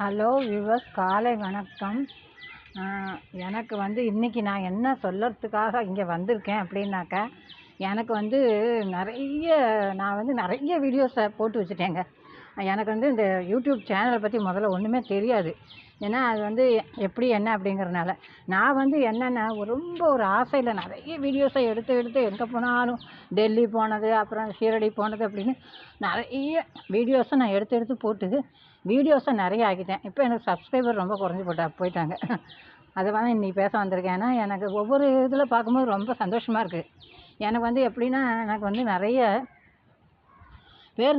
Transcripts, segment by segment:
Hello viewers, காலை வணக்கம். எனக்கு இன்றைக்கி நான் என்ன சொல்லறதுக்காக இங்கே வந்திருக்கேன் அப்படின்னாக்கா, எனக்கு நான் நிறைய வீடியோஸை போட்டு வச்சுட்டேங்க. எனக்கு இந்த யூடியூப் சேனலை பற்றி முதல்ல ஒன்றுமே தெரியாது. ஏன்னா அது எப்படி என்ன அப்படிங்கிறனால நான் என்னென்னா ரொம்ப ஒரு ஆசையில் நிறைய வீடியோஸை எடுத்து எடுத்து எங்கே போனாலும் டெல்லி போனது, அப்புறம் ஷீரடி போனது அப்படின்னு நிறைய வீடியோஸை நான் எடுத்து எடுத்து போட்டு வீடியோஸை நிறைய ஆக்கிட்டேன். இப்போ எனக்கு சப்ஸ்கிரைபர் ரொம்ப குறைஞ்சி போயிட்டாங்க. அதை இன்றைக்கி பேச வந்திருக்கேன். ஏன்னா எனக்கு ஒவ்வொரு இதில் பார்க்கும்போது ரொம்ப சந்தோஷமாக இருக்குது. எனக்கு எப்படின்னா, எனக்கு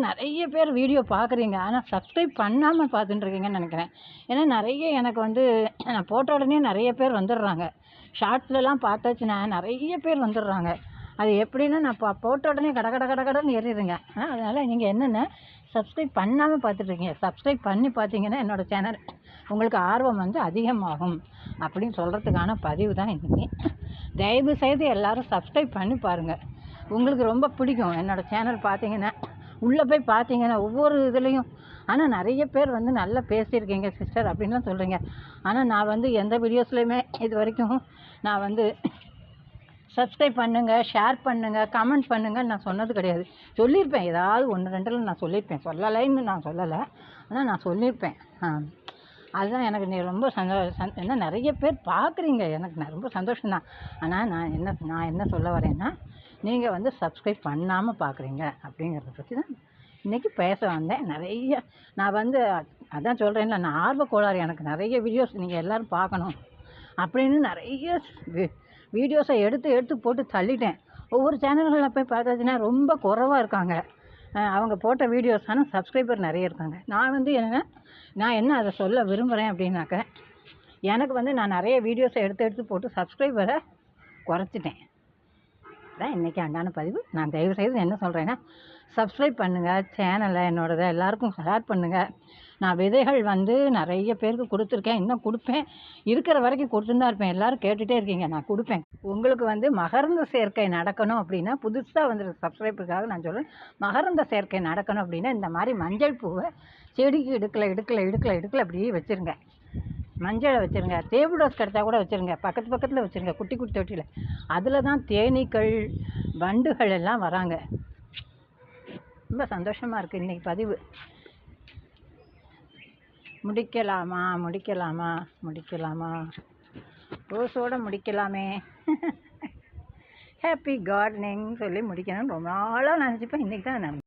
நிறைய பேர் வீடியோ பார்க்குறீங்க, ஆனால் சப்ஸ்கிரைப் பண்ணாமல் பார்த்துட்டுருக்கீங்கன்னு நினைக்கிறேன். ஏன்னா நிறைய எனக்கு நான் போட்ட உடனே நிறைய பேர் வந்துடுறாங்க. ஷார்ட்ஸ்லலாம் பார்த்தாச்சுன்னா நிறைய பேர் வந்துடுறாங்க. அது எப்படின்னா, நான் போட்ட உடனே கடன்னு ஏறிடுங்க. அதனால் நீங்கள் என்னென்ன சப்ஸ்கிரைப் பண்ணாமல் பார்த்துட்ருக்கீங்க, சப்ஸ்கிரைப் பண்ணி பார்த்தீங்கன்னா என்னோடய சேனல் உங்களுக்கு ஆர்வம் அதிகமாகும் அப்படின்னு சொல்கிறதுக்கான பதிவு தான் இன்றைக்கி. தயவு செய்து எல்லோரும் சப்ஸ்கிரைப் பண்ணி பாருங்கள். உங்களுக்கு ரொம்ப பிடிக்கும் என்னோடய சேனல். பார்த்தீங்கன்னா உள்ளே போய் பார்த்தீங்கன்னா ஒவ்வொரு இதுலேயும் ஆனால் நிறைய பேர் நல்லா பேசியிருக்கீங்க சிஸ்டர் அப்படின்லாம் சொல்கிறீங்க. ஆனால் நான் எந்த வீடியோஸ்லையுமே இது வரைக்கும் நான் சப்ஸ்கிரைப் பண்ணுங்கள், ஷேர் பண்ணுங்கள், கமெண்ட் பண்ணுங்கன்னு நான் சொன்னது கிடையாது. சொல்லியிருப்பேன், ஏதாவது 1 2 நான் சொல்லியிருப்பேன். சொல்லலைன்னு நான் சொல்லலை, ஆனால் நான் சொல்லியிருப்பேன். அதுதான் எனக்கு நீ ரொம்ப ஏன்னா நிறைய பேர் பார்க்குறீங்க, எனக்கு ரொம்ப சந்தோஷம்தான். ஆனால் நான் என்ன சொல்ல வரேன்னா, நீங்கள் சப்ஸ்கிரைப் பண்ணாமல் பார்க்குறீங்க அப்படிங்கிறத பற்றி தான் இன்றைக்கி பேச வந்தேன். நிறைய நான் அதான் சொல்கிறேன்ல, நான் ஆர்வக்கோளாறு. எனக்கு நிறைய வீடியோஸ் நீங்கள் எல்லோரும் பார்க்கணும் அப்படின்னு நிறைய வீடியோஸை எடுத்து போட்டு தள்ளிட்டேன். ஒவ்வொரு சேனல்களில் போய் பார்த்தாச்சுன்னா ரொம்ப குறைவாக இருக்காங்க அவங்க போட்ட வீடியோஸ். ஆனால் சப்ஸ்கிரைபர் நிறைய இருக்காங்க. நான் என்ன அதை சொல்ல விரும்புகிறேன் அப்படின்னாக்க, எனக்கு நான் நிறைய வீடியோஸை எடுத்து போட்டு சப்ஸ்கிரைபரை குறைச்சிட்டேன். அதான் இன்றைக்கி அண்டான பதிவு. நான் தயவுசெய்து என்ன சொல்கிறேன்னா, சப்ஸ்கிரைப் பண்ணுங்கள் சேனலை, என்னோடதை எல்லாருக்கும் ஷேர் பண்ணுங்கள். நான் விதைகள் நிறைய பேருக்கு கொடுத்துருக்கேன், இன்னும் கொடுப்பேன். இருக்கிற வரைக்கும் கொடுத்துன்னு தான் இருப்பேன். எல்லோரும் கேட்டுகிட்டே இருக்கீங்க, நான் கொடுப்பேன். உங்களுக்கு மகரந்த சேர்க்கை நடக்கணும் அப்படின்னா, புதுசாக சப்ஸ்கிரைபருக்காக நான் சொல்கிறேன், மகரந்த சேர்க்கை நடக்கணும் அப்படின்னா இந்த மாதிரி மஞ்சள் பூவை செடிக்கு இடுக்கில் அப்படியே வச்சுருங்க. மஞ்சளை வச்சுருங்க. டேபிள் ரோஸ் கிடச்சா கூட வச்சுருங்க. பக்கத்தில் வச்சுருங்க, குட்டி தொட்டியில். அதில் தான் தேனீக்கள், வண்டுகள் எல்லாம் வராங்க. ரொம்ப சந்தோஷமாக இருக்குது இன்றைக்கி பதிவு. முடிக்கலாமா ரோஸோடு முடிக்கலாமே. ஹாப்பி கார்டனிங் சொல்லி முடிக்கணும்னு ரொம்ப நாளாக நினச்சிப்பேன். இன்றைக்கி தான் நான்